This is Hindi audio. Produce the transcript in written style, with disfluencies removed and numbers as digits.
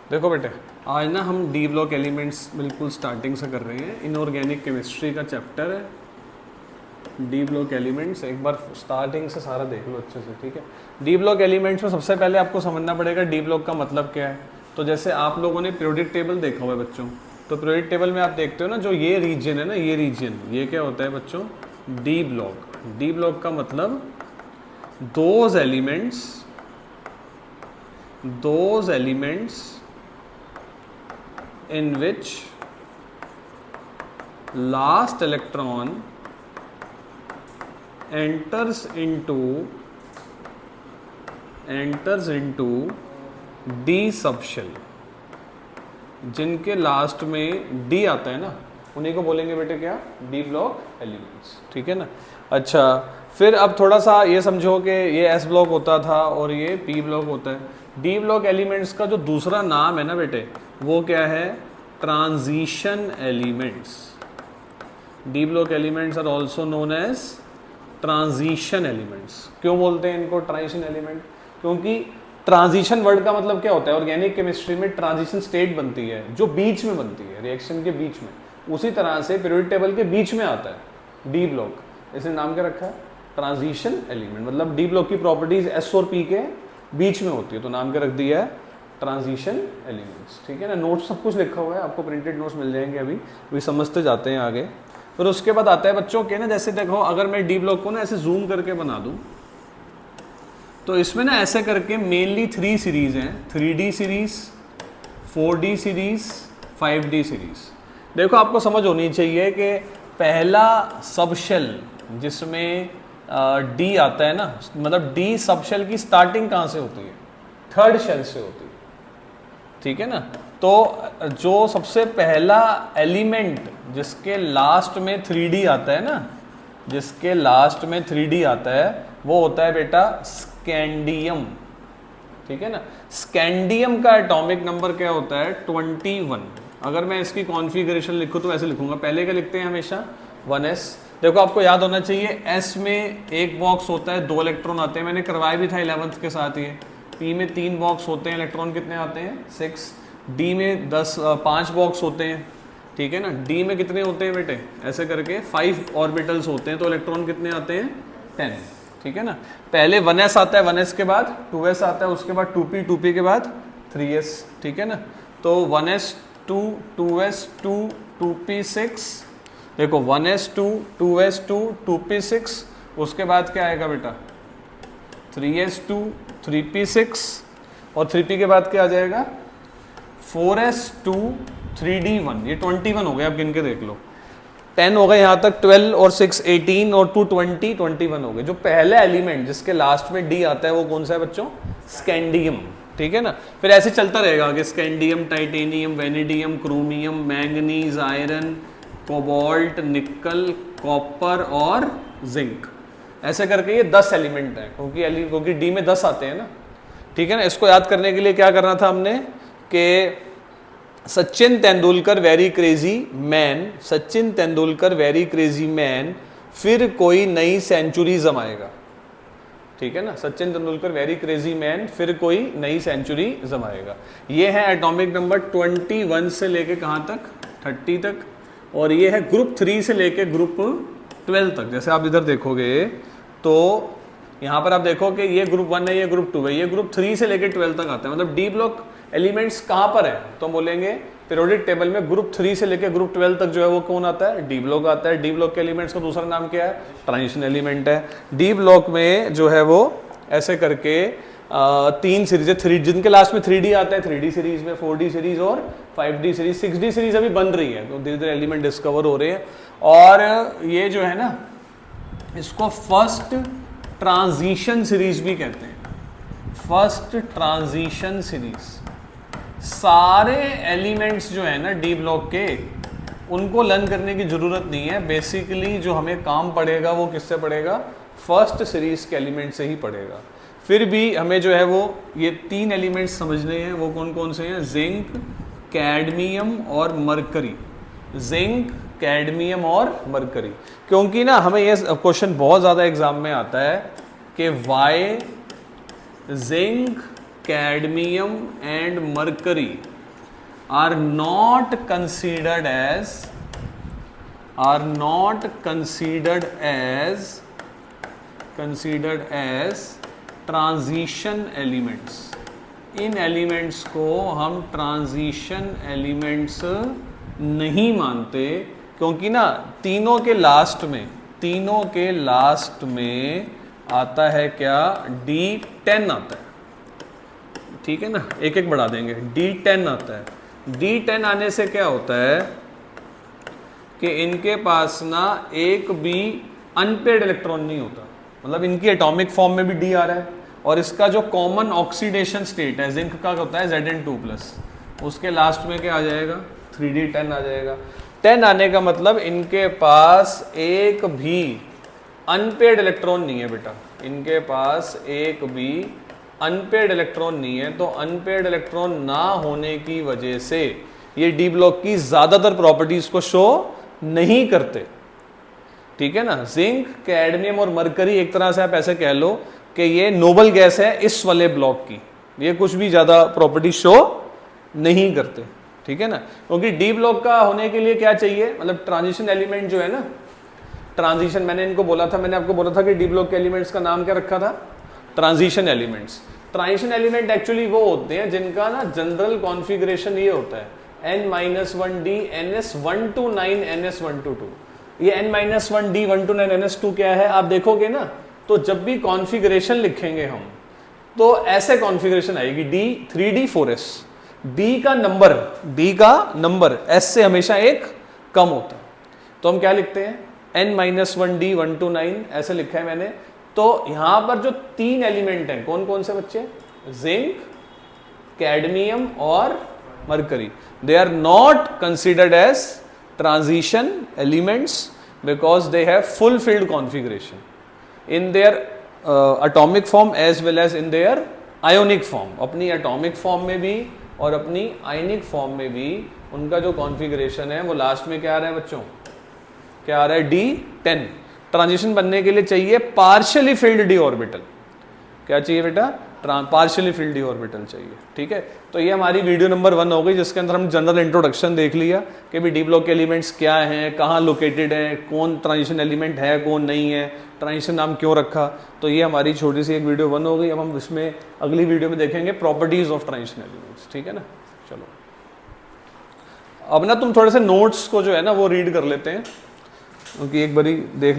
देखो बेटे, आज ना हम डी ब्लॉक एलिमेंट्स बिल्कुल स्टार्टिंग से कर रहे हैं। इनऑर्गेनिक केमिस्ट्री का चैप्टर है डी ब्लॉक एलिमेंट्स। एक बार स्टार्टिंग से सारा देख लो अच्छे से, ठीक है। डी ब्लॉक एलिमेंट्स में सबसे पहले आपको समझना पड़ेगा डी ब्लॉक का मतलब क्या है। तो जैसे आप लोगों ने पीरियोडिक टेबल देखा हुआ है बच्चों, तो पीरियोडिक टेबल में आप देखते हो ना, जो ये रीजन है ना, ये रीजन, ये क्या होता है बच्चों, डी ब्लॉक। डी ब्लॉक का मतलब those elements in which last electron enters into d subshell. जिनके लास्ट में d आता है ना, उन्हीं को बोलेंगे बेटे क्या, डी ब्लॉक एलिमेंट्स, ठीक है ना। अच्छा, फिर अब थोड़ा सा ये समझो कि ये s ब्लॉक होता था और ये p ब्लॉक होता है। डी ब्लॉक एलिमेंट्स का जो दूसरा नाम है ना बेटे, वो क्या है, transition elements. D block elements are also known as transition elements. क्यों बोलते हैं इनको ट्रांजिशन एलिमेंट, क्योंकि ट्रांजिशन वर्ड का मतलब क्या होता है, ऑर्गेनिक केमिस्ट्री में ट्रांजिशन स्टेट बनती है जो बीच में बनती है, रिएक्शन के बीच में। उसी तरह से पीरियोडिक टेबल के बीच में आता है डी ब्लॉक, इसने नाम क्या रखा है, ट्रांजिशन एलिमेंट। मतलब डी ब्लॉक की प्रॉपर्टीज एस और पी के बीच में होती है, तो नाम क्या रख दिया है, ट्रांजिशन एलिमेंट्स, ठीक है ना। नोट्स सब कुछ लिखा हुआ है, आपको प्रिंटेड नोट्स मिल जाएंगे, अभी समझते जाते हैं आगे। फिर उसके बाद आता है बच्चों के ना, जैसे देखो अगर मैं डी ब्लॉक को ना ऐसे जूम करके बना दूं, तो इसमें ना ऐसे करके मेनली 3 सीरीज हैं, 3D series, 4D series, 5D series. देखो आपको समझ होनी चाहिए कि पहला सबशेल जिसमें डी आता है ना, मतलब डी सबशेल की स्टार्टिंग कहाँ से होती है, थर्ड शेल से होती है, ठीक है ना। तो जो सबसे पहला एलिमेंट जिसके लास्ट में 3D आता है ना, जिसके लास्ट में 3D आता है, वो होता है बेटा स्कैंडियम, ठीक है ना। स्कैंडियम का एटॉमिक नंबर क्या होता है, 21। अगर मैं इसकी कॉन्फ़िगरेशन लिखूँ तो ऐसे लिखूंगा, पहले क्या लिखते हैं हमेशा, 1s। देखो आपको याद होना चाहिए, s में एक बॉक्स होता है, 2 इलेक्ट्रॉन आते हैं, मैंने करवाया भी था 11th के साथ ये। p में 3 बॉक्स होते हैं, इलेक्ट्रॉन कितने आते हैं, 6। d में 5 बॉक्स होते हैं, ठीक है ना। d में कितने होते हैं बेटे, ऐसे करके 5 ऑर्बिटल्स होते हैं, तो इलेक्ट्रॉन कितने आते हैं, 10, ठीक है ना। पहले 1s आता है, 1s के बाद 2s आता है, उसके बाद 2p, 2p के बाद 3s, ठीक है ना। तो 1s 2, 2s 2, 2p 6, देखो 1s 2, 2s 2, 2p 6, उसके बाद क्या आएगा बेटा, 3s 2, 3p 6, और 3p के बाद क्या आ जाएगा, 4s 2, 3d 1। ये 21 हो गए, आप गिन के देख लो, 10 हो गए यहाँ तक, 12 और 6 18 और 2 20, 21 हो गए। जो पहला एलिमेंट जिसके लास्ट में डी आता है वो कौन सा है बच्चों, स्कैंडियम, ठीक है ना। फिर ऐसे चलता रहेगा आगे, scandium, titanium, vanadium, chromium, manganese, iron, cobalt, निकल, कॉपर और जिंक। ऐसे करके ये 10 एलिमेंट हैं, क्योंकि डी में 10 आते हैं ना, ठीक है ना। इसको याद करने के लिए क्या करना था हमने, कि Sachin Tendulkar very crazy man, Sachin Tendulkar very crazy man, फिर कोई नई सेंचुरी जमाएगा, ठीक है ना। Sachin Tendulkar very crazy man, फिर कोई नई सेंचुरी जमाएगा। ये है एटॉमिक नंबर 21 से लेके कहाँ तक, 30 तक, और ये है ग्रुप 3 से लेके ग्रुप 12 तक। जैसे आप इधर देखोगे तो यहाँ पर आप देखो कि ये ग्रुप 1 है, ये ग्रुप 2 है, ये ग्रुप 3 से लेके 12 तक आता है। मतलब डी ब्लॉक एलिमेंट्स कहाँ पर है, तो बोलेंगे पीरियोडिक टेबल में ग्रुप 3 से लेके ग्रुप 12 तक जो है वो कौन आता है, डी ब्लॉक आता है। डी ब्लॉक के एलिमेंट्स का दूसरा नाम क्या है, ट्रांजिशन एलिमेंट है। डी ब्लॉक में जो है वो ऐसे करके 3 सीरीज है, 3 जिनके लास्ट में 3D आता है, 3D सीरीज में 4D सीरीज और 5D सीरीज, 6D सीरीज अभी बन रही है, तो धीरे धीरे एलिमेंट डिस्कवर हो रहे हैं। और ये जो है ना, इसको फर्स्ट ट्रांजिशन सीरीज भी कहते हैं, फर्स्ट ट्रांजिशन सीरीज। सारे एलिमेंट्स जो है ना डी ब्लॉक के, उनको लर्न करने की जरूरत नहीं है। बेसिकली जो हमें काम पड़ेगा वो किससे पड़ेगा, फर्स्ट सीरीज के एलिमेंट से ही पड़ेगा। फिर भी हमें जो है वो ये 3 एलिमेंट्स समझने हैं, वो कौन कौन से हैं, जिंक, कैडमियम और मरकरी। जिंक, कैडमियम और मरकरी, क्योंकि ना हमें ये क्वेश्चन बहुत ज़्यादा एग्जाम में आता है कि why zinc, cadmium and mercury are not considered as transition elements. इन एलिमेंट्स को हम ट्रांजिशन एलिमेंट्स नहीं मानते, क्योंकि ना तीनों के लास्ट में आता है क्या, D10 आता है, ठीक है ना, एक एक बढ़ा देंगे, D10 आता है। D10 आने से क्या होता है कि इनके पास ना एक भी अनपेयर्ड इलेक्ट्रॉन नहीं होता, मतलब इनकी एटॉमिक फॉर्म में भी D आ रहा है, और इसका जो कॉमन ऑक्सीडेशन स्टेट है जिंक का होता है Zn2+, उसके लास्ट में क्या आ जाएगा, 3D10 आ जाएगा। 10 आने का मतलब इनके पास एक भी अनपेयर्ड इलेक्ट्रॉन नहीं है बेटा, इनके पास एक भी अनपेयर्ड इलेक्ट्रॉन नहीं है। तो अनपेयर्ड इलेक्ट्रॉन ना होने की वजह से ये डी ब्लॉक की ज्यादातर प्रॉपर्टीज को शो नहीं करते, ठीक है ना। जिंक, कैडमियम और मरकरी एक तरह से आप ऐसे कह लो कि ये नोबल गैस है इस वाले ब्लॉक की, ये कुछ भी ज्यादा प्रॉपर्टी शो नहीं करते, ठीक है ना। क्योंकि डी ब्लॉक का होने के लिए क्या चाहिए, मतलब ट्रांजिशन एलिमेंट जो है ना, ट्रांजिशन मैंने इनको बोला था, मैंने आपको बोला था कि डी ब्लॉक के एलिमेंट्स का नाम क्या रखा था, transition elements. Transition element actually वो होते हैं जिनका ना जनरल कॉन्फ़िगरेशन ये होता है n-1d ns129 ns122। ये n-1d 129 ns2 क्या है आप देखोगे ना, तो जब भी कॉन्फ़िगरेशन लिखेंगे हम तो ऐसे कॉन्फ़िगरेशन आएगी d 3d4s, d का नंबर s से हमेशा एक कम होता है, तो हम क्या लिखते हैं n-1d 129 ऐसे लिखा है मैंने। तो यहां पर जो तीन एलिमेंट हैं कौन कौन से बच्चे, जिंक, कैडमियम और mercury, they are not considered as transition elements because they have fulfilled configuration in their atomic form as well as in their ionic form। अपनी atomic form में भी और अपनी ionic form में भी उनका जो configuration है वो लास्ट में क्या आ रहा है बच्चों, क्या आ रहा है D10। ट्रांजिशन बनने के लिए चाहिए पार्शियली फिल्ड डी ऑर्बिटल, क्या चाहिए बेटा, पार्शियली फिल्ड डी ऑर्बिटल चाहिए, ठीक है। तो ये हमारी वीडियो नंबर 1 हो गई जिसके अंदर हम जनरल इंट्रोडक्शन देख लिया कि भी डी ब्लॉक के एलिमेंट्स क्या हैं, कहाँ लोकेटेड हैं, कौन ट्रांजिशन एलिमेंट है कौन नहीं है, ट्रांजिशन नाम क्यों रखा। तो ये हमारी छोटी सी एक वीडियो 1 हो गई। अब हम इसमें अगली वीडियो में देखेंगे प्रॉपर्टीज ऑफ ट्रांजिशन एलिमेंट्स, ठीक है ना। चलो अब ना तुम थोड़े से नोट्स को जो है ना वो रीड कर लेते हैं, क्योंकि एक बारी देख